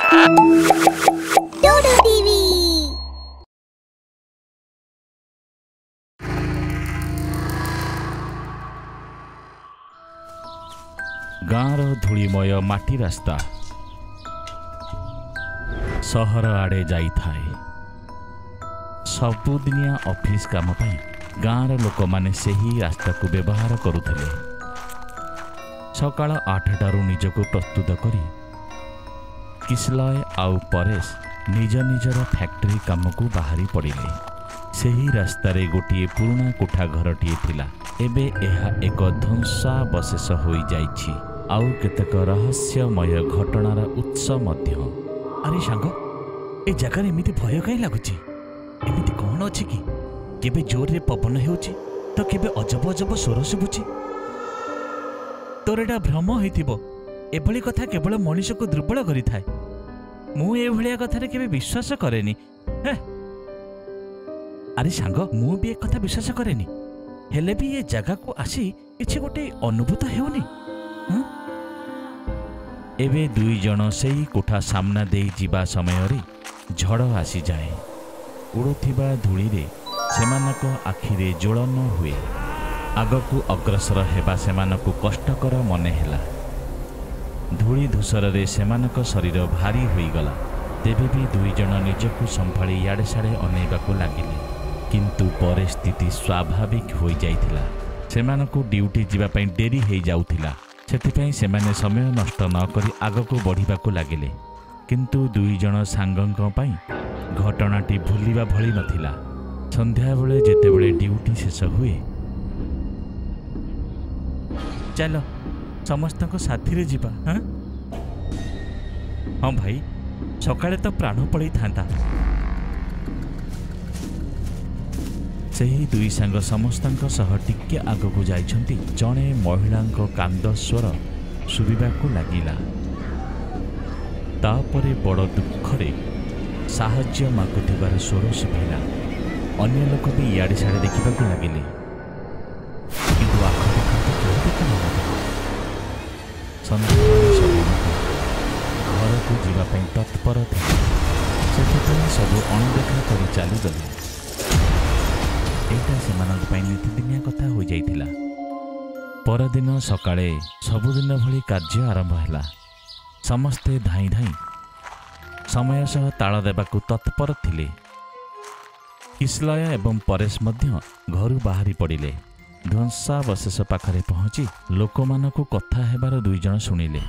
डूडू TV. गाँर धूलिमय माटी रास्ता सहर आड़े जाई थाए। सबुदिनिया ऑफिस काम पाई गाँर लोक माने सेही रास्ता को व्यवहार करुथिले। सकाळ 8टारू निजको प्रस्तुत करी किसलय आउ परेश निज निजर फैक्ट्री काम को बाहरी पड़िले। सेही रास्तारे गोटिए पुराना कोठा घरटीए थिला। एबे एहा एक ध्वंसावशेष होई जाइछि। आउ केतक रहस्यमय घटनार उत्स मध्य। अरे सांग, ए जगार एमिति भय कहीं लगुछि? एमिति कौन अछि कि केबे जोर रे पवन हेउछि तो केबे अजब अजब स्वर शुभुछि? तोर एटा भ्रम होइथिबो। एभली कथा केवल मनुष्य को दुर्बल करि थाए। मु ए भलिया कथा रे केबे विश्वास करेनी। अरे सांग, मु भी एक कथा विश्वास करेनी। हेले भी ये जगह को आसी किछि गोटे अनुभूत हेउनी। एबे दुई जन सेई कोठा सामना दे जीवा समय रे झड़ आसी जाए। उड़ुथिबा धूली रे सेमानक आखिरे ज्वलन हुए। आगकू अग्रसर हेबा सेमानकू कष्टकर मने हेला। धूली धूसर रे सेमानक शरीर भारी होई गला। तेबे भी दुई जन निजकू संभाली याडे साडे अनेबाकू लागिले। किंतु परिस्थिति स्वाभाविक होई जाइथिला। सेमानकू ड्यूटी जीवा पई डेरी हेई जाउथिला। सेथिपई सेमाने समय नष्ट न करी आगकू बढ़िबाकू लागिले। किंतु दुई जन सांगंक पई घटनाटी भूलिबा भली नथिला। संध्या बेले जेतेबेले ड्यूटी शेष हुए, चलो समस्त साथी रे जीवा। हाँ भाई, सकाळे तो प्राण पड़े था। सेही दुई सांग समस्तंक सह टिके आगकू जाइछंती। जणे महिलांक कांद स्वर सुबिबाकू लागिला। तापरे बड़ दुखरे साहाय्य मागुथिबार स्वर सुबिला। अन्य लोक भी इयाडे साडे देखिबाकू लागिले। किंतु आखपाख केही देखा सन्ध्या घर को जीवाई तत्पर थे। से सब अणदेखा कर चलीगले। एटा सेमानक पई नीतिदिनिया कथा हो जाइथिला। परदिन सकाळे सबुदिन भली कार्य आरंभ हैला। समस्ते धाई धाई समय सह ताल देबाकू तत्पर थिले। किसलय एवं परेश मध्य घरु बाहरी पड़िले। ध्वंसावशेष पाखरे पहुंची लोकमानकू कथा हेबार दुई जन सुनिले।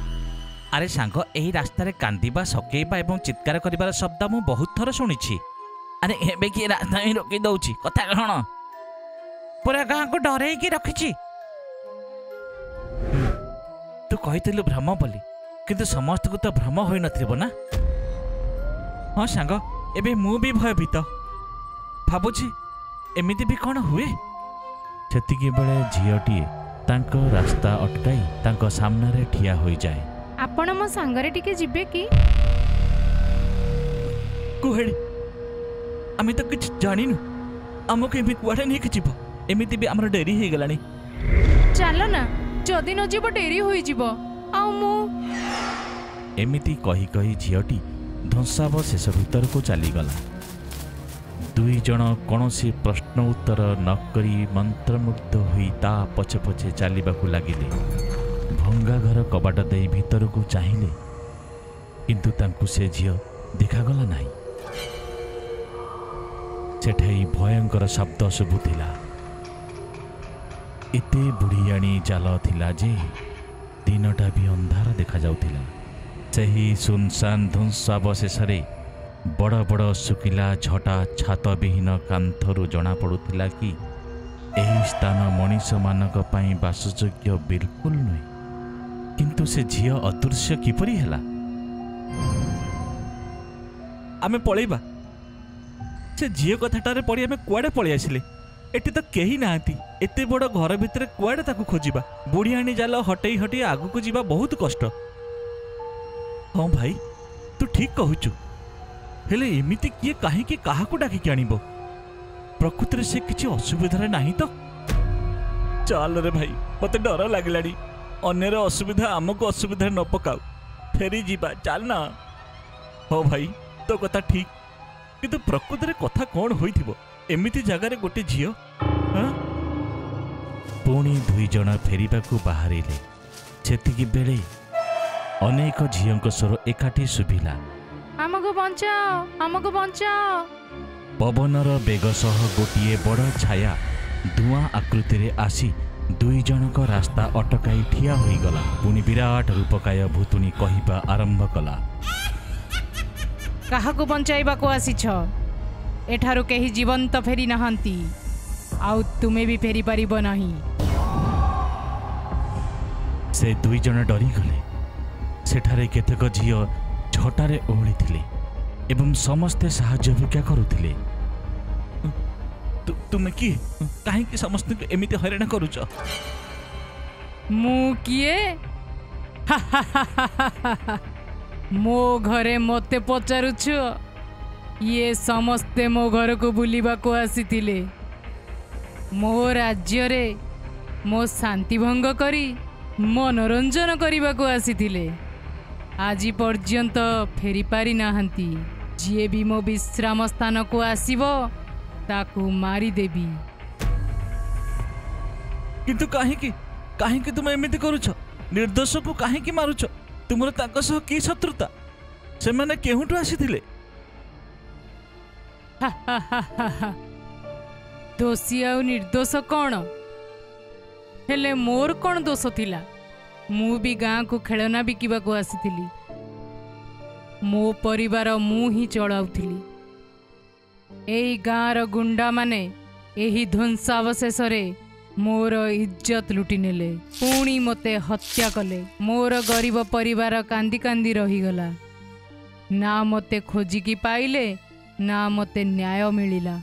अरे सांग, एही रास्ता रे कांदिबा, सकेइबा एवं चित्कार करिबार शब्द मु बहुत थर सुनिछि। अरे एबे कि रास्ता ही रोकी दउछि? कथा कण पूरा गाँ को डरे की रखिछि। तू कहिथिलु भ्रम बोली, किंतु समस्त को तो भ्रम होई नथिबो ना? हाँ सांग, एबे मु भी भयभीत भाबुछि एमिति भी कौन हुए। सेतिकी बेले झियटीए तांको रास्ता अटकाई तांको सामने रे ठिया होई जाए। आपण मो सांगरे टिके जिबे की? कुहेड़ी आमे तो कुछ जानिनु। आमको एमि कुआडे नहीं कि जीवो। एमिति भी हमर डेरी हे गलानी। चलो ना, जदि न जीवो डेरी होई जीवो। आ मु एमिति कही कही झियटी ध्वंसावशेष भीतर को चली गला। दुई जन कौनसी प्रश्न उत्तर न करी मंत्रमुग्ध होई ता पछे पछे चलीबाकू लागिले। भंगा घर कबाट दे भीतर को चाहिए, किंतु तांकु से झियो देखागला नहीं। सेठाई भयंकर शब्द शुभुथिला। एते बुढ़ियाणी जाल थिला जे दिनटा भी अंधार देखा जाउथिला। सेही सुनसान ध्वंसावशेषरे बड़ बड़ सुकिला झटा छात विहीन कांथरू जना पड़ुथिला कि एही स्थान मनीष मानक पई वासयोग्य बिल्कुल नुहे। किंतु से झियो अदृश्य किपरि हेला? आमे पळेबा। से झियो कथाटारे पड़ी आमे कुआडे पळि आसिले? एटी तो केही नांती। एते बड़ घर भितर कुआडे ताकू खोजिबा? बुढ़ियाणी जाल हटई हटई आगू जीवा बहुत कष्ट। हाँ भाई, तू ठीक कहूचु। हेले एमिति किए काहेकि काहाकू डाकिकी आनिबो? प्रकृति से किछि असुविधा नाही तो? चल रे भाई, मते डर लागलानी। अन्यर असुविधा आमको असुविधा न पकाऊ। फेरी जीवा, चल ना। हाँ भाई तो कथा ठीक किंतु प्रकृत रे कथा कौन होइथिबो एमिति जगार गोटे झियो पुणी दुई जन फेरिबा को बाहरिले सेतिकी बेले अनेक झियों स्वर एकाठी शुभिला हमको बंचाओ पवनर बेग सह गोटिए बड़ छाया धुआं आकृति रे आसी दुई जनक रास्ता अटकाई ठिया होई गला पुणी विराट रूपकाय भूतुणी कहिबा आरंभ कला काहाको बंचाइबा को आसीछ एठारो केही जीवंत फेरी नहंती आउ तुमे भी फेरी परिबो नहीं। से दुई जन डरी गले सेठारे केतेक झियो झटारे ओहଳି थिले एवं समस्ते साहाय्य भिक्षा करुथिले तुमे की काहे कि समस्त एमिति हैरान करूछ मु किए मो घरे मते पचारुछ ये समस्ते मो घर को बुलिबा को आसीथिले मो राज्य रे मो शांति भंग करी मनोरंजन करने को आसीथिले आज पर्यंत फेरी पारी नाहंती जी भी मो विश्राम स्थान को आसीबो ताकू मारी देबी किंतु काहे कि तुम एमिति करूछ निर्दोष को काहे कि मारुछ तुमर ताको सह की शत्रुता से माने केहुटु आसीथिले दोषी आ निर्दोष कौन हेले मोर कौन दोष थिला मु भी गाँ को खेलना बिकिबा को आसीथिली मो परिवार मु ही चलाउथिली एई गाँर गुंडा माने एही ध्वंसावशेष रे मोर इज्जत लुटी नेले पुणी मते हत्या कले मोर गरीब परिवार कांदी कांदी रहीगला ना मते खोजिकी पाइले ना मते न्याय मिलिला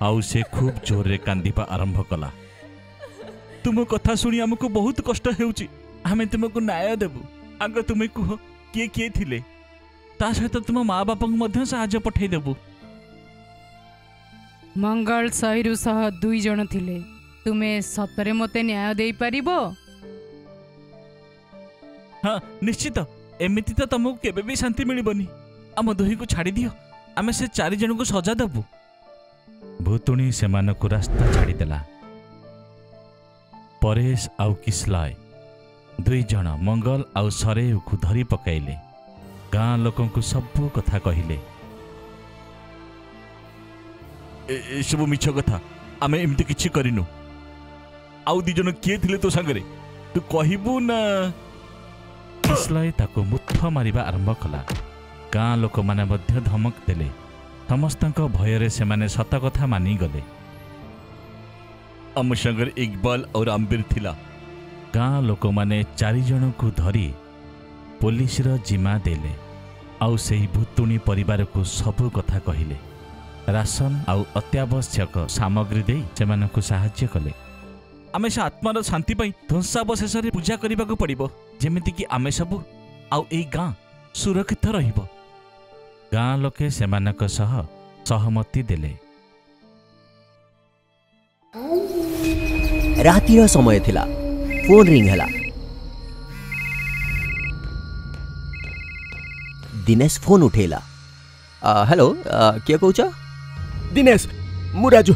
आउ से खूब जोर रे कांदीपा आरंभ कला तुम कथा सुनी हमको बहुत कष्ट हेउची हमें तुमको न्याय देबु आग तुम कह किए किए थिले ता सहित तुम माँ बापा मध्य साहाय्य पठै देबु मंगल सहीरु सह दुई जन थिले तुमे सतरे मते न्याय देई परिबो हाँ निश्चित एमिति तो तुमको केबे भी शांति मिलिबनी आम दुही को छाड़ी दियो आमे से चारि जन को सजा देबु भूतुणी सेमानकु रास्ता छाड़ी देला परेश आउ किसलय दुई जन मंगल आउ सरेउ को धरी पकाइले गाँ लोकों को सब कथा कहिले सब मिछ कथा आमे एमती किछि करिनु आउ दी जन किए थिले तो संगरे तू कहिबु ना किसलय ताको मुथ मारिबा आरंभ कला गाँ लोक माने मध्य धमक देले समस्तଙ୍କ भୟରେ ସେମାନେ ସତ କଥା ମାନି ଗଲେ ଆମ ସାଙ୍ଗରେ ଇକବାଲ और ଆମ୍ବିର ଥିଲା ଗାଁ ଲୋକମାନେ ଚାରି ଜଣଙ୍କୁ ଧରି ପୋଲିସର ଜିମା ଦେଲେ ଆଉ ସେହି ଭୁତୁଣି ପରିବାରକୁ ସବୁ କଥା କହିଲେ ରାସନ ଆଉ ଅତ୍ୟାବଶ୍ୟକ ସାମଗ୍ରୀ ଦେଇ ସେମାନଙ୍କୁ ସାହାଯ୍ୟ କଲେ ଆମେ ସେ ଆତ୍ମାର ଶାନ୍ତି ପାଇଁ ଧ୍ୱଂସାବଶେଷରେ ପୂଜା କରିବାକୁ ପଡ଼ିବ ଯେମିତିକି ଆମେ ସବୁ ଆଉ ଏଇ ଗାଁ ସୁରକ୍ଷିତ ରହିବ गाँ लोके सेमानक सह सहमति देले रातिर समय थिला फोन रिंग हला दिनेश फोन उठेला हेलो किए कहूछ दिनेश मु राजू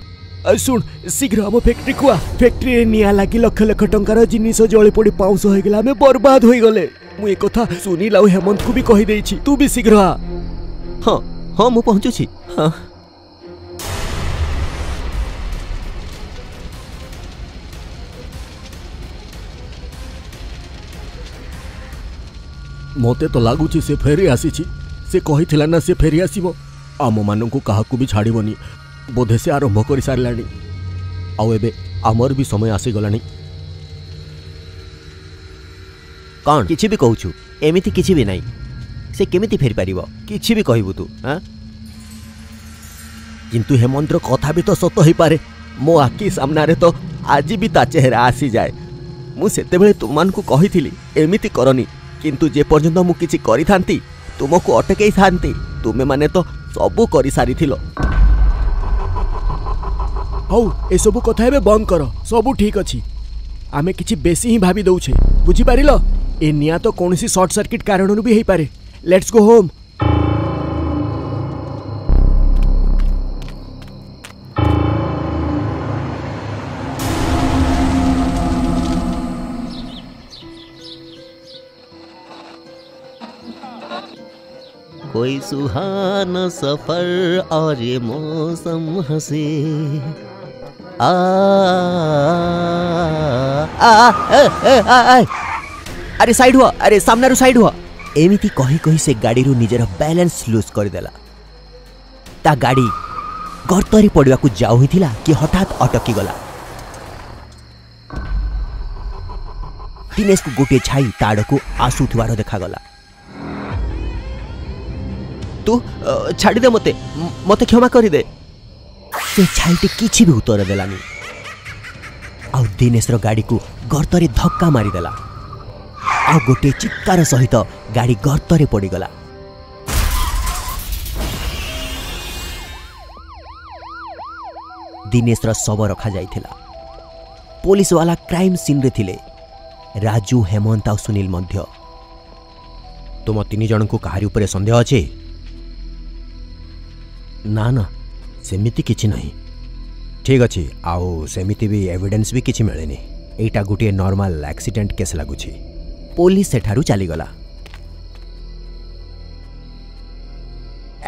सुन शीघ्र हम फैक्ट्री को फैक्ट्री निया लागी लक्ष लक्ष टंकार जिनिस जली पड़ी पाउस हो गला हमें बर्बाद हो गले मु ए कथा सुनील आउ हेमंत को भी कहि देछि तू भी शीघ्र आ हाँ हाँ मु पहुँचुछि हाँ मते तो लागुछि से फेरी आसीछि से कहिथिला ना से फेरी आसीबो आम माननकु काहाकु भी छाड़िबनी बोधे से आरंभ कर सारलानी आउ एबे आमर भी समय आसी गलानी कौन किछि भी कहूछु एमिति किछि भी नहीं से केमिति फेरी पारिबो किछि भी कहबू तू हाँ किंतु हेमंतर कथा भी तो सत ही पारे मो आखि सामना रे तो आज भी ता चेहरा आसी जाए मु सेते बेले तुमनको कहिथिली एमिति करनी किंतु जे पर्यंत मु किछि करि थांती तुमको अटकेई थांती तुमे माने तो सबु करि सारिथिलो हौ ए सबु कथा एबे बंद कर सबु ठीक अछि आमे किछि बेसी ही भाबी दउछे बुझी पारिलो ए निया तो कौन सी शॉर्ट सर्किट कारण भी हो पारे। Let's go home. कोई सुहाना सफर और ये मौसम हंसे आ अरे साइड हुआ, अरे सामने रू साइड हुआ। एमिति कही कही से गाड़ी रू निजर बैलेंस लूज कर देला। ता गाड़ी गर्तरी पड़वा को जाऊ ही थिला कि हठात अटकी गला। दिनेश को गोटे छाई ताड़ को आसुथिवार देखा गला। तू छाड़ी दे मते मते क्षमा करी दे। से छाईटी किछि भी उत्तर देलानी। आ दिनेश रो गाड़ी को गर्तरे धक्का मारी देला। आ गोटे चित्कार सहित गाड़ी गर्तरे पड़ी गला। दिनेश रो शव रखा जाइथिला। पुलिस वाला क्राइम सीन रे थिले राजू, हेमंत आ सुनील मध्य। तुम तीन जन को कहारी ऊपर संदेह अछि? ना ना सेमिति किछि नहीं। ठीक अछि। आउ सेमिति भी एविडेंस भी किछि मिलेनी। एटा गोटे नॉर्मल एक्सीडेंट केस लागुछि। पुलिस सेठारु चली गला।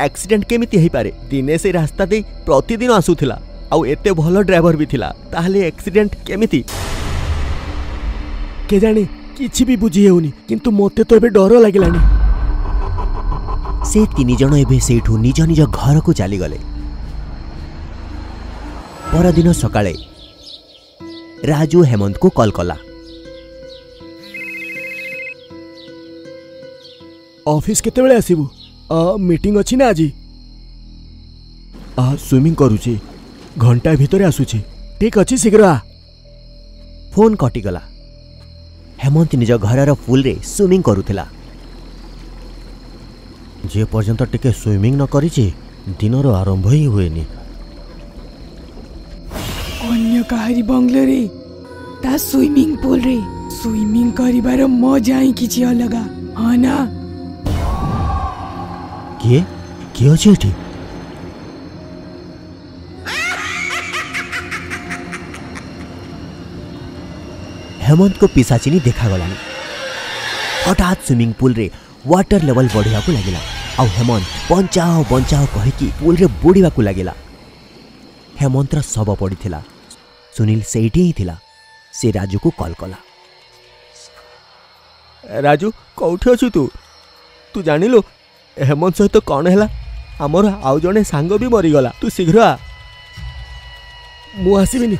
एक्सीडेंट केमिति हेई पारे? दिनेश ए रास्ता दे प्रतिदिन आसुथिला आउ एते भलो ड्राइवर भी थिला। ताहले एक्सीडेंट केमिति? के जाने किछि भी बुझी हेउनी, किंतु मते तो एबे डर लागिलानी। से तीन जन एबे सेठू निज निज घर को चली गले। परदिन सकाळे राजू हेमंत को कॉल कला। ऑफिस केते बेले आसीबू? मीटिंग अछि ना आजी। स्विमिंग करूची, घंटा भितरे आसुची। ठीक अछि, शीघ्र आ। फोन कटी गला। हेमंत निज घरर पूल रे स्विमिंग करूथिला। जे पर्यंत टिके स्विमिंग न करिछि दिनर आरंभ ही हुएनी। अन्य काहारी बंगलो रे ता स्विमिंग पूल रे स्विमिंग करिबार मजा ही किछि अलगा। हां ना? के अछि एठी? हेमंत को पिसाचिनी देखा गलानी। हठात स्विमिंग पूल रे वाटर लेवल बढ़िया को लगिला। आउ हेमंत बंचाओ बंचाओ कहिकी पूल रे बुड़ीवा को लगिला। हेमंत रा शव पड़ीथिला। सुनील सेठी ही थिला। से राजू को कॉल कला। राजू कौठी अछु तू? तू जानिलो हेमंत सहित कौन हैला? हमर आउ जने सांग भी मरी गला। तू शीघ्र आ। मु आसीबिनी।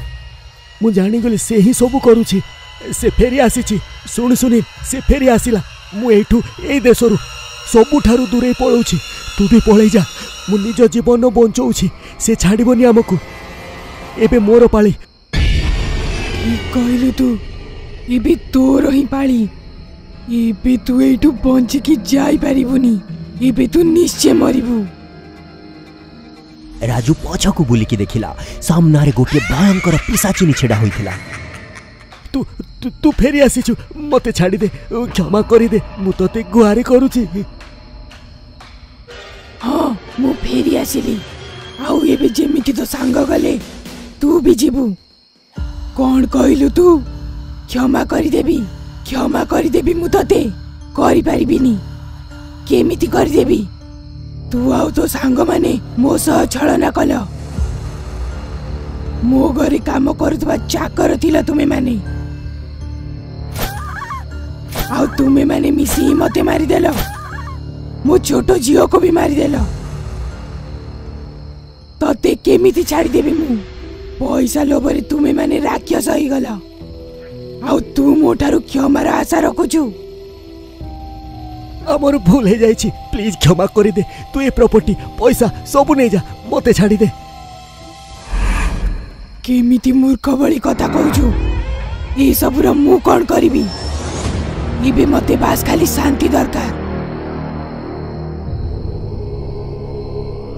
मु जानी गली से ही सब करूची। से फेरी आसीची। सुन सुनील, से फेरी आसिला। मु एठू ए देशरू सबुठारू दूरे पळौची। तू भी पळै जा। मु निज जीवन बंचौची। से छाड़िबनी हमकू। एबे मोर पाली। कहलु तू एबे तोर ही पाली। एबे तू एठू बंची की जाई पारिबुनी। एबे तू निश्चय मरिबू। राजू पछकू बुलिकी देखिला। सामनारे गोटे भयंकर पिसाचिनी छेड़ा होइथिला। तू तू तू फेरी आसीछु। मते छाड़ी दे, क्षमा करी दे। मु तते गुहारी करूची। हां मु फेरी आसिली। आउ एबे जेमिति तो सांग गले तू भी जीबू। कौन कहलु तू? क्षमा करी देबी। क्षमा करी देबी मु तते। करि पारिबिनी। केमिति करि देबी? तू आउ तो सांग माने मो सह छलना कल। मो घरे काम करथबा चाकर थिला तुमे माने। आउ तुमे माने मिसी मते मारी देलो। मो छोटो झियो को भी मारी देलो। तते केमिति छाड़ी देबी मु? पैसा लोभरे तुमे माने राक्षस होई गला। आउ तू मोठारू क्षमार आशा रखुछु। हमर भूल हे जाइछि। प्लीज क्षमा करी दे। तू ए प्रॉपर्टी पैसा सब नै जा। मते छाड़ी दे। केमिति मूर्ख बळी कथा कहूछु? ए सबुर मु कोन करिबी? इबे मते बास खाली शांति दरकार।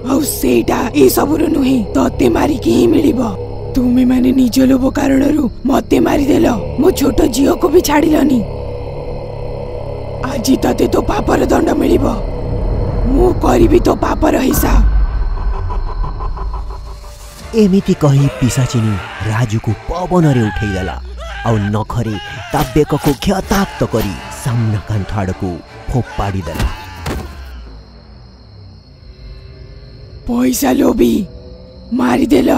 आउ सेटा ए सबुर नुहे तते मारी के ही मिलिबो। तुमे माने निज लोभ कारणरू मते मारी देलो। मो छोटो झियो को भी छाड़िलनी। ଆଜି ତତେ ତୋ ପାପର ଦଣ୍ଡ ମିଳିବ। ମୁଁ କରିବି ତୋ ପାପର ହିସାବ। ଏମିତି କହି ପିଶାଚିନୀ ରାଜୁକୁ ପବନରେ ଉଠେଇଦେଲା ଆଉ ନଖରେ ତା ବେକକୁ କ୍ଷତାକ୍ତ କରି ସାମ୍ନା କାନ୍ଥ ଆଡ଼କୁ ଫୋପାଡ଼ି ଦେଲା। ପଇସା ଲୋଭି ମାରିଦେଲ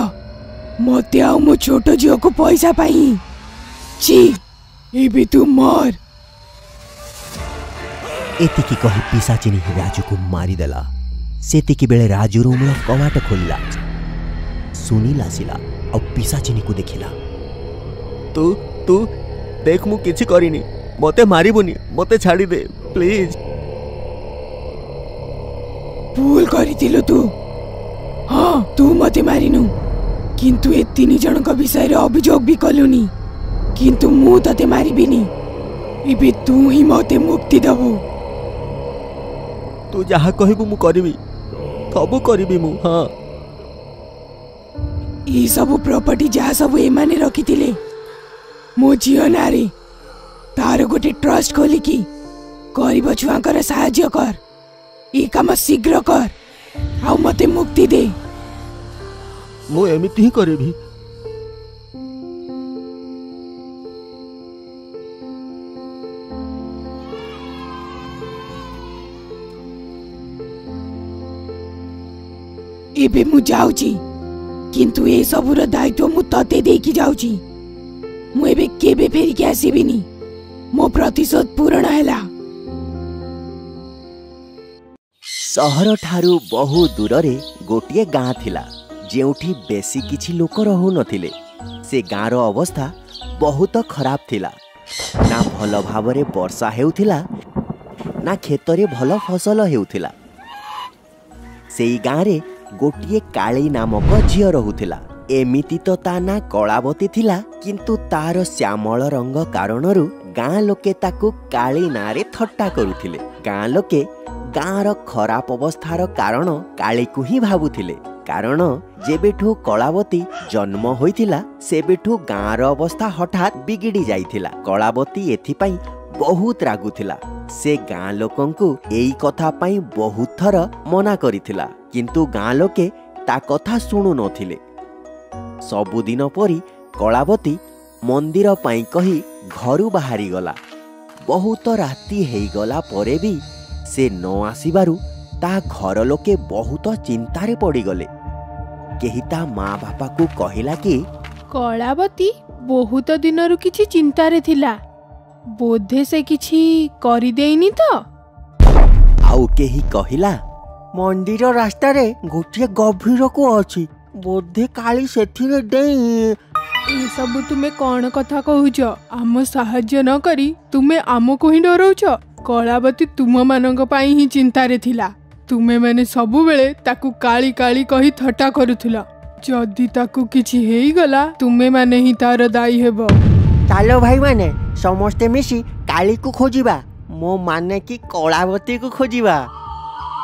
ମତେ ଆଉ ମୋ ଛୋଟ ଝିଅକୁ ପଇସା ପାଇଁ। ଛି ଏବେ ତୁ ମର। ଏତିକି କହି ପିଶାଚିନୀ ରାଜୁକୁ ମାରିଦେଲା। ସେତିକି ବେଳେ ରାଜୁ ରୁମ୍ର କବାଟ ଖୋଲିଲା। ସୁନୀଲ ଆସିଲା ଆଉ ପିଶାଚିନୀକୁ ଦେଖିଲା। ତୁ ତୁ ଦେଖ ମୁଁ କିଛି କରିନି, ମତେ ମାରିବୁନି, ମତେ ଛାଡ଼ିଦେ ପ୍ଲିଜ। ଭୁଲ କରିଥିଲୁ ତୁ। ହଁ ତୁ ମତେ ମାରିନୁ, କିନ୍ତୁ ଏ 3 ଜଣଙ୍କ ବିଷୟରେ ଅଭିଯୋଗ ବି କଲୁନି। କିନ୍ତୁ ମୁଁ ତତେ ମାରିବିନି। ଏବେ ତୁ ହିଁ ମତେ ମୁକ୍ତି ଦବୁ। ତୁ ଯାହା କହିବୁ ମୁଁ କରିବି, ସବୁ କରିବି ମୁଁ। ହଁ এই ସବୁ ପ୍ରପର୍ଟି ଯାହା ସବୁ ଏମାନେ ରଖିଥିଲେ ମୋ ଝିଅ ନାଁରେ, ତାର ଗୋଟେ ଟ୍ରଷ୍ଟ ଖୋଲିକି ଗରିବ ଛୁଆଙ୍କର ସାହାଯ୍ୟ କର। ଏ କାମ ଶୀଘ୍ର କର ଆଉ ମତେ ମୁକ୍ତି ଦେ। ମୁଁ ଏମିତି ହିଁ କରିବି। ଏବେ ମୁଁ ଯାଉଛି, କିନ୍ତୁ ଏ ସବୁର ଦାୟିତ୍ୱ ମୁଁ ତତେ ଦେଇକି ଯାଉଛି। ମୁଁ ଏବେ କେବେ ଫେରିକି ଆସିବିନି। ମୋ ପ୍ରତିଶୋଧ ପୂରଣ ହେଲା। ସହରଠାରୁ ବହୁ ଦୂରରେ ଗୋଟିଏ ଗାଁ ଥିଲା, ଯେଉଁଠି ବେଶୀ କିଛି ଲୋକ ରହୁନଥିଲେ। ସେ ଗାଁର ଅବସ୍ଥା ବହୁତ ଖରାପ ଥିଲା। ନା ଭଲ ଭାବରେ ବର୍ଷା ହେଉଥିଲା, ନା କ୍ଷେତରେ ଭଲ ଫସଲ ହେଉଥିଲା। ସେଇ ଗାଁରେ ଗୋଟିଏ କାଳୀ ନାମକ ଝିଅ ରହୁଥିଲା। ଏମିତି ତ ତା ନାଁ କଳାବତୀ ଥିଲା, କିନ୍ତୁ ତାର ଶ୍ୟାମଳ ରଙ୍ଗ କାରଣରୁ ଗାଁ ଲୋକେ ତାକୁ କାଳୀ ନାଁରେ ଥଟ୍ଟା କରୁଥିଲେ। ଗାଁ ଲୋକେ ଗାଁର ଖରାପ ଅବସ୍ଥାର କାରଣ କାଳୀକୁ ହିଁ ଭାବୁଥିଲେ। କାରଣ ଯେବେଠୁ କଳାବତୀ ଜନ୍ମ ହୋଇଥିଲା ସେବେଠୁ ଗାଁର ଅବସ୍ଥା ହଠାତ୍ ବିଗିଡ଼ି ଯାଇଥିଲା। କଳାବତୀ ଏଥିପାଇଁ ବହୁତ ରାଗୁଥିଲା। ସେ ଗାଁ ଲୋକଙ୍କୁ ଏଇ କଥା ପାଇଁ ବହୁତ ଥର ମନା କରିଥିଲା, କିନ୍ତୁ ଗାଁ ଲୋକେ ତା କଥା ଶୁଣୁନଥିଲେ। ସବୁଦିନ ପରି କଳାବତୀ ମନ୍ଦିର ପାଇଁ କହି ଘରୁ ବାହାରିଗଲା। ବହୁତ ରାତି ହେଇଗଲା ପରେ ବି ସେ ନ ଆସିବାରୁ ତା ଘର ଲୋକେ ବହୁତ ଚିନ୍ତାରେ ପଡ଼ିଗଲେ। କେହି ତା ମା ବାପାକୁ କହିଲା କି କଳାବତୀ ବହୁତ ଦିନରୁ କିଛି ଚିନ୍ତାରେ ଥିଲା, ବୋଧେ ସେ କିଛି କରିଦେଇନି ତ। ଆଉ କେହି କହିଲା ମନ୍ଦିର ରାସ୍ତାରେ ଗୋଟିଏ ଗଭୀର କୂଅ ଅଛି, ବୋଧେ କାଳି ସେଥିରେ ଡେଇଁ। ଏସବୁ ତୁମେ କଣ କଥା କହୁଛ? ଆମ ସାହାଯ୍ୟ ନ କରି ତୁମେ ଆମକୁ ହିଁ ଡରଉଛ। କଳାବତୀ ତୁମମାନଙ୍କ ପାଇଁ ହିଁ ଚିନ୍ତାରେ ଥିଲା। ତୁମେମାନେ ସବୁବେଳେ ତାକୁ କାଳି କାଳି କହି ଥଟ୍ଟା କରୁଥିଲ। ଯଦି ତାକୁ କିଛି ହେଇଗଲା ତୁମେମାନେ ହିଁ ତାର ଦାୟୀ ହେବ। ଚାଲ ଭାଇମାନେ ସମସ୍ତେ ମିଶି କାଳିକୁ ଖୋଜିବା। ମୋ ମାନେ କି କଳାବତୀକୁ ଖୋଜିବା।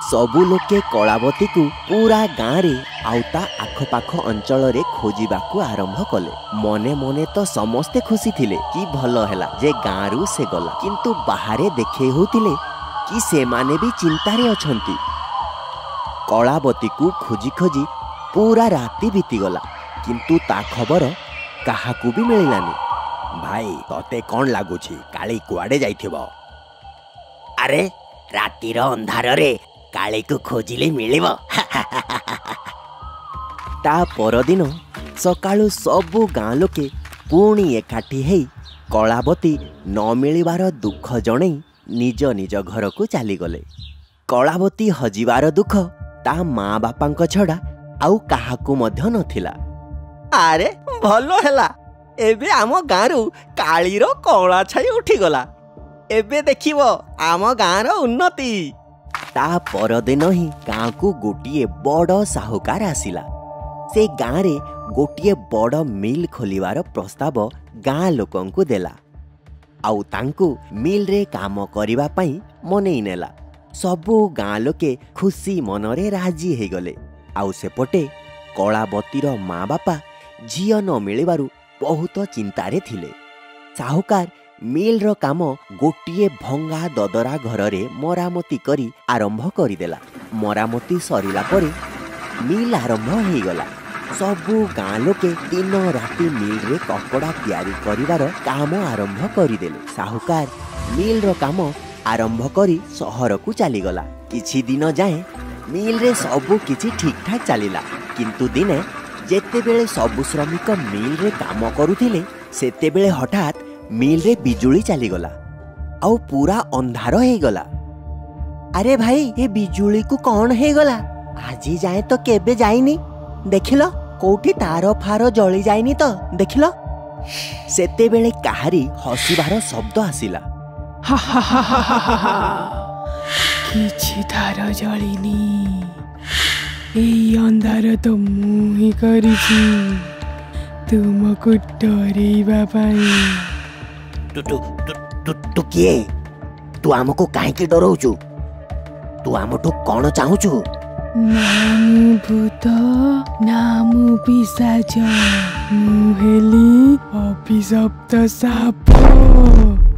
ସବୁ ଲୋକେ କଳାବତୀକୁ ପୁରା ଗାଁରେ ଆଉ ତା ଆଖପାଖ ଅଞ୍ଚଳରେ ଖୋଜିବାକୁ ଆରମ୍ଭ କଲେ। ମନେ ମନେ ତ ସମସ୍ତେ ଖୁସି ଥିଲେ କି ଭଲ ହେଲା ଯେ ଗାଁରୁ ସେ ଗଲା, କିନ୍ତୁ ବାହାରେ ଦେଖେଇ ହେଉଥିଲେ କି ସେମାନେ ବି ଚିନ୍ତାରେ ଅଛନ୍ତି। କଳାବତୀକୁ ଖୋଜି ଖୋଜି ପୁରା ରାତି ବିତିଗଲା, କିନ୍ତୁ ତା ଖବର କାହାକୁ ବି ମିଳିଲାନି। ଭାଇ ତତେ କ'ଣ ଲାଗୁଛି କାଳି କୁଆଡ଼େ ଯାଇଥିବ? ଆରେ ରାତିର ଅନ୍ଧାରରେ କାଳିକୁ ଖୋଜିଲେ ମିଳିବ। ତା ପରଦିନ ସକାଳୁ ସବୁ ଗାଁ ଲୋକେ ପୁଣି ଏକାଠି ହେଇ କଳାବତୀ ନ ମିଳିବାର ଦୁଃଖ ଜଣେଇ ନିଜ ନିଜ ଘରକୁ ଚାଲିଗଲେ। କଳାବତୀ ହଜିବାର ଦୁଃଖ ତା ମା ବାପାଙ୍କ ଛଡ଼ା ଆଉ କାହାକୁ ମଧ୍ୟ ନଥିଲା। ଆରେ ଭଲ ହେଲା, ଏବେ ଆମ ଗାଁରୁ କାଳିର କଳା ଛାଇ ଉଠିଗଲା। ଏବେ ଦେଖିବ ଆମ ଗାଁର ଉନ୍ନତି। ତା ପରଦିନ ହିଁ ଗାଁକୁ ଗୋଟିଏ ବଡ଼ ସାହୁକାର ଆସିଲା। ସେ ଗାଁରେ ଗୋଟିଏ ବଡ଼ ମିଲ୍ ଖୋଲିବାର ପ୍ରସ୍ତାବ ଗାଁ ଲୋକଙ୍କୁ ଦେଲା ଆଉ ତାଙ୍କୁ ମିଲ୍ରେ କାମ କରିବା ପାଇଁ ମନେଇ ନେଲା। ସବୁ ଗାଁ ଲୋକେ ଖୁସି ମନରେ ରାଜି ହେଇଗଲେ। ଆଉ ସେପଟେ କଳାବତୀର ମା ବାପା ଝିଅ ନ ମିଳିବାରୁ ବହୁତ ଚିନ୍ତାରେ ଥିଲେ। ସାହୁକାର ମିଲ୍ର କାମ ଗୋଟିଏ ଭଙ୍ଗା ଦଦରା ଘରରେ ମରାମତି କରି ଆରମ୍ଭ କରିଦେଲା। ମରାମତି ସରିଲା ପରେ ମିଲ୍ ଆରମ୍ଭ ହେଇଗଲା। ସବୁ ଗାଁ ଲୋକେ ଦିନ ରାତି ମିଲ୍ରେ କପଡ଼ା ତିଆରି କରିବାର କାମ ଆରମ୍ଭ କରିଦେଲେ। ସାହୁକାର ମିଲ୍ର କାମ ଆରମ୍ଭ କରି ସହରକୁ ଚାଲିଗଲା। କିଛି ଦିନ ଯାଏଁ ମିଲ୍ରେ ସବୁ କିଛି ଠିକ୍ ଠାକ୍ ଚାଲିଲା। କିନ୍ତୁ ଦିନେ ଯେତେବେଳେ ସବୁ ଶ୍ରମିକ ମିଲ୍ରେ କାମ କରୁଥିଲେ ସେତେବେଳେ ହଠାତ୍ ମିଲ୍ରେ ବିଜୁଳି ଚାଲିଗଲା ଆଉ ପୁରା ଅନ୍ଧାର ହେଇଗଲା। ଆରେ ଭାଇ, ଏ ବିଜୁଳିକୁ କ'ଣ ହେଇଗଲା? ଆଜି ଯାଏଁ ତ କେବେ ଯାଇନି। ଦେଖିଲ କୋଉଠି ତାର ଫାର ଜଳି ଯାଇନି ତ? ଦେଖିଲ। ସେତେବେଳେ କାହାରି ହସିବାର ଶବ୍ଦ ଆସିଲା। କିଛି ତାର ଜଳିନି, ଏଇ ଅନ୍ଧାର ତ ମୁଁ ହିଁ କରିଛି ତୁମକୁ ଡରେଇବା ପାଇଁ। ତୁ କିଏ? ତୁ ଆମକୁ କାହିଁକି ଡରଉଛୁ? ତୁ ଆମଠୁ କ'ଣ ଚାହୁଁଛୁ? ନା ମୁଁ ଭୂତ, ନା ମୁଁ ପିଶାଚ, ମୁଁ ହେଲି ଅଭିଶପ୍ତ ସାପ।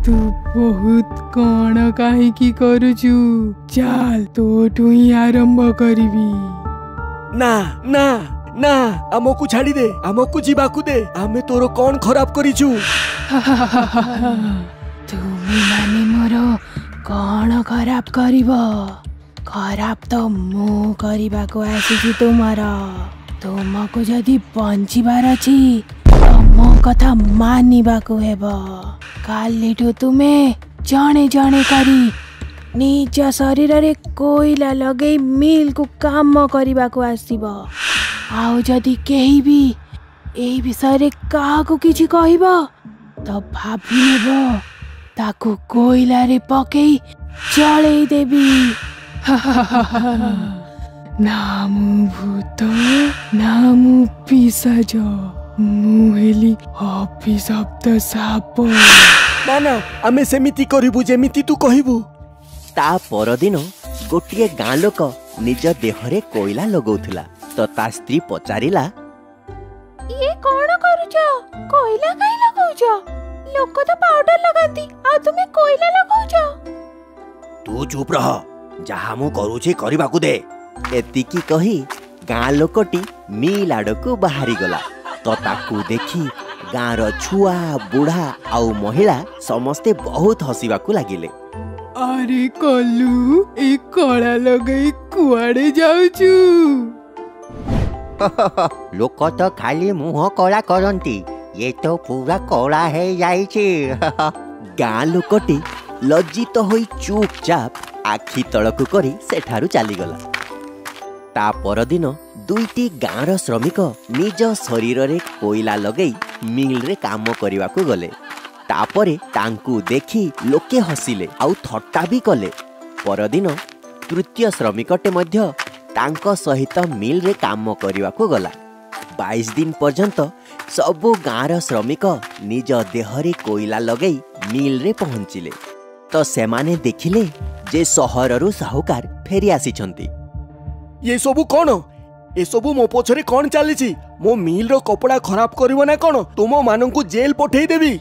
ତୁ ବହୁତ କ'ଣ କାହିଁକି କରୁଛୁ? ଚାଲ, ତୋଠୁ ହିଁ ଆରମ୍ଭ କରିବି। ନା ନା ନା, ଆମକୁ ଛାଡ଼ିଦେ, ଆମକୁ ଯିବାକୁ ଦେ। ଆମେ ତୋର କ'ଣ ଖରାପ କରିଛୁ? ତୁମେ ମାନେ ମୋର କ'ଣ ଖରାପ କରିବ? ଖରାପ ତ ମୁଁ କରିବାକୁ ଆସିଛି ତୁମର। ତୁମକୁ ଯଦି ବଞ୍ଚିବାର ଅଛି ତ ମୋ କଥା ମାନିବାକୁ ହେବ। କାଲିଠୁ ତୁମେ ଜଣେ ଜଣେ କରି ନିଜ ଶରୀରରେ କୋଇଲା ଲଗେଇ ମିଲ୍କୁ କାମ କରିବାକୁ ଆସିବ। ଆଉ ଯଦି କେହି ବି ଏହି ବିଷୟରେ କାହାକୁ କିଛି କହିବ ତ ଭାବି ନେବ ତାକୁ କୋଇଲାରେ ପକେଇ ଜଳେଇ ଦେବି। ନା ମୁଁ ଭୂତ, ନା ମୁଁ ପିଶାଚ, ମୁଁ ହେଲି ଅଭିଶପ୍ତ ସାପ। ନା ନା, ଆମେ ସେମିତି କରିବୁ ଯେମିତି ତୁ କହିବୁ। ତା ପରଦିନ ଗୋଟିଏ ଗାଁ ଲୋକ ନିଜ ଦେହରେ କୋଇଲା ଲଗଉଥିଲା ତ ତା ସ୍ତ୍ରୀ ପଚାରିଲା, ଇଏ କ'ଣ କରୁଛ? କୋଇଲା କାଇଁ ଲଗାଉଛ? ଲୋକ ତ ପାଉଡର ଲଗାନ୍ତି, ଆଉ ତୁମେ କୋଇଲା ଲଗାଉଛ? ତୁ ଚୁପ୍ ରହ, ଯାହା ମୁଁ କରୁଛି କରିବାକୁ ଦେ। ଏତିକି କହି ଗାଁ ଲୋକଟି ମିଲ୍ ଆଡ଼କୁ ବାହାରିଗଲା ତ ତାକୁ ଦେଖି ଗାଁର ଛୁଆ, ବୁଢ଼ା ଆଉ ମହିଳା ସମସ୍ତେ ବହୁତ ହସିବାକୁ ଲାଗିଲେ। ଆରେ କଲୁ, ଏ କଳା ଲଗେଇ କୁଆଡେ ଯାଉଛୁ? ଲୋକ ତ ଖାଲି ମୁହଁ କଳା କରନ୍ତି, ଏ ତ ପୁରା କଳା ହେଇଯାଇଛି। ଗାଁ ଲୋକଟି ଲଜ୍ଜିତ ହୋଇ ଚୁପଚାପ ଆଖି ତଳକୁ କରି ସେଠାରୁ ଚାଲିଗଲା। ତା ପରଦିନ ଦୁଇଟି ଗାଁର ଶ୍ରମିକ ନିଜ ଶରୀରରେ କୋଇଲା ଲଗେଇ ମିଲ୍ରେ କାମ କରିବାକୁ ଗଲେ। ତାପରେ ତାଙ୍କୁ ଦେଖି ଲୋକେ ହସିଲେ ଆଉ ଥଟ୍ଟା ବି କଲେ। ପରଦିନ ତୃତୀୟ ଶ୍ରମିକଟେ ମଧ୍ୟ ତାଙ୍କ ସହିତ ମିଲ୍ରେ କାମ କରିବାକୁ ଗଲା। 22 ଦିନ ପର୍ଯ୍ୟନ୍ତ ସବୁ ଗାଁର ଶ୍ରମିକ ନିଜ ଦେହରେ କୋଇଲା ଲଗେଇ ମିଲ୍ରେ ପହଞ୍ଚିଲେ ତ ସେମାନେ ଦେଖିଲେ ଯେ ସହରରୁ ସାହୁକାର ଫେରି ଆସିଛନ୍ତି। ଏ ସବୁ କ'ଣ? ଏସବୁ ମୋ ପଛରେ କ'ଣ ଚାଲିଛି? ମୋ ମିଲ୍ର କପଡ଼ା ଖରାପ କରିବ ନା କ'ଣ? ତୁମମାନଙ୍କୁ ଜେଲ୍ ପଠେଇ ଦେବି।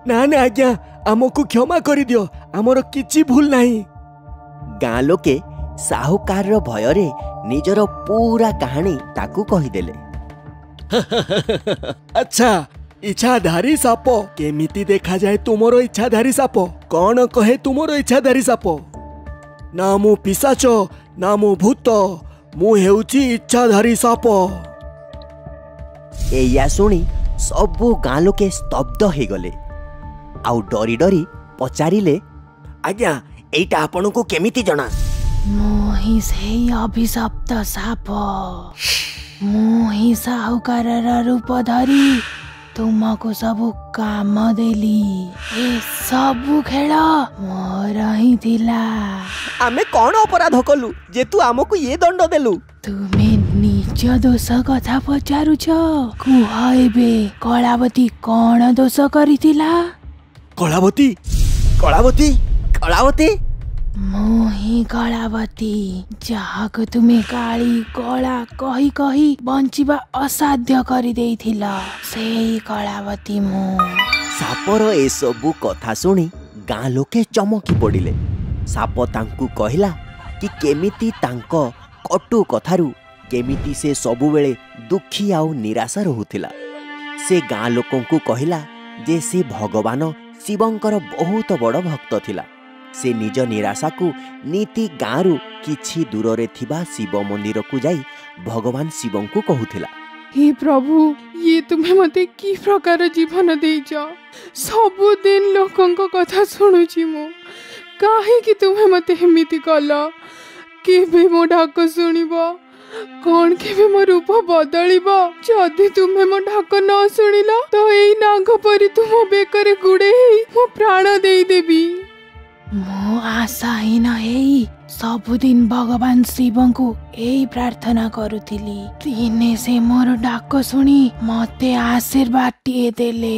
ନା ନା ଆଜ୍ଞା, ଆମକୁ କ୍ଷମା କରିଦିଅ, ଆମର କିଛି ଭୁଲ ନାହିଁ। ଗାଁ ଲୋକେ ସାହୁକାରର ଭୟରେ ନିଜର ପୁରା କାହାଣୀ ତାକୁ କହିଦେଲେ। ଆଚ୍ଛା, ଇଚ୍ଛାଧାରୀ ସାପ କେମିତି ଦେଖାଯାଏ? ତୁମର ଇଚ୍ଛାଧାରୀ ସାପ କ'ଣ କହେ? ତୁମର ଇଚ୍ଛାଧାରୀ ସାପ? ନା ମୁଁ ପିଶାଚ, ନା ମୁଁ ଭୂତ, ମୁଁ ହେଉଛି ଇଚ୍ଛାଧାରୀ ସାପ। ଏଇଆ ଶୁଣି ସବୁ ଗାଁ ଲୋକେ ସ୍ତବ୍ଧ ହେଇଗଲେ ଆଉ ଡରି ଡରି ପଚାରିଲେ, ଆଜ୍ଞା, ଏଇଟା ଆପଣଙ୍କୁ କେମିତି ଜଣା? ମୁଁ ହିଁ ସେଇ ଅଭିଶପ୍ତ ସାପ। ମୁଁ ହିଁ ସାହୁକାରର ରୂପ ଧରି ତୁମକୁ ସବୁ କାମ ଦେଲି। ଏ ସବୁ ଖେଳ ମୋର ହିଁ ଥିଲା। ଆମେ କ'ଣ ଅପରାଧ କଲୁ ଯେ ତୁ ଆମକୁ ଇଏ ଦଣ୍ଡ ଦେଲୁ? ତୁମେ ନିଜ ଦୋଷ କଥା ପଚାରୁଛ? କୁହ ଏବେ, କଳାବତୀ କ'ଣ ଦୋଷ କରିଥିଲା? କଳାବତୀ? କଳାବତୀ? କଳାବତୀ? ମୁଁ ହିଁ କଳାବତୀ, ଯାହାକୁ ତୁମେ କାଳି କଳା କହି କହି ବଞ୍ଚିବା ଅସାଧ୍ୟ କରିଦେଇଥିଲ। ସେଇ କଳାବତୀ ମୁଁ। ସାପର ଏସବୁ କଥା ଶୁଣି ଗାଁ ଲୋକେ ଚମକି ପଡ଼ିଲେ। ସାପ ତାଙ୍କୁ କହିଲା କି କେମିତି ତାଙ୍କ କଟୁ କଥାରୁ କେମିତି ସେ ସବୁବେଳେ ଦୁଃଖୀ ଆଉ ନିରାଶ ରହୁଥିଲା। ସେ ଗାଁ ଲୋକଙ୍କୁ କହିଲା ଯେ ସେ ଭଗବାନ ଶିବଙ୍କର ବହୁତ ବଡ଼ ଭକ୍ତ ଥିଲା। ସେ ନିଜ ନିରାଶାକୁ ନୀତି ଗାଁରୁ କିଛି ଦୂରରେ ଥିବା ଶିବ ମନ୍ଦିରକୁ ଯାଇ ଭଗବାନ ଶିବଙ୍କୁ କହୁଥିଲା। हे प्रभु, ये तुम्हें मते की प्रकार जीवन देइछ। सबुदिन लोकंक कथा शुणुची मु, काहे कि तुम्हें मते एमिति कल? केबे मो डाक शुणिब? कौन केबे मो रूप बदलिब? जदि तुम्हें मो डाक न शुणिला तो एई नाग परी तुम बेकरे गुड़े मो प्राण देई देबी। मो आशाहीन हेई सबुदिन भगवान शिवंकु एई प्रार्थना करुथिली। दिने से मोर डाक शुणी मते आशीर्वाद टिए देले।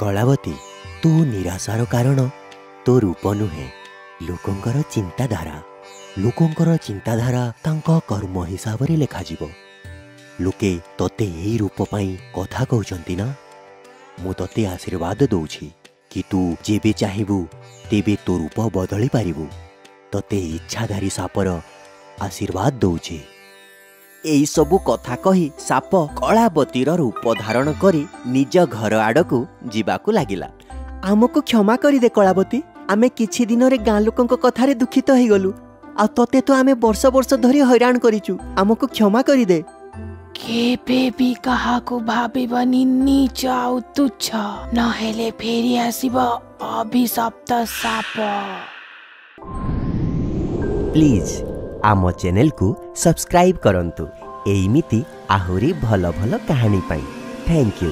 कलावती, तू निराशार कारण तो रूप नुहे, लोकंकर चिंताधारा। लोकंकर चिंताधारा तांको कर्म हिसाब रे लेखा जीवो। लोके तते एई रूप पई कथा कहउचंती ना। मु तते आशीर्वाद दउछि कि तू जेबे चाहिबू तेबे तो रूप बदली पारिबू। तते इच्छाधारी सापर आशीर्वाद दउछि। एई सबु कथा कही साप कलावतीर रूप धारण करी निज घर आड़कू जीवाकू लागिला। आमको क्षमा करिदे कलावती, आमे किछि दिन रे गाँ लोकंक कथारे दुखित होई गलु। आ तते तो आमे वर्ष वर्ष धरी हैरान करिचु, आमको क्षमा करिदे। केबे भी काहाकू भाबिबनी नीच आउ तुच्छ, नहेले फेरि आसिब अभिशप्त साप। प्लीज आम चैनल को सब्सक्राइब करंतु एमिति आहुरी भल भल कहानी पाई। Thank you.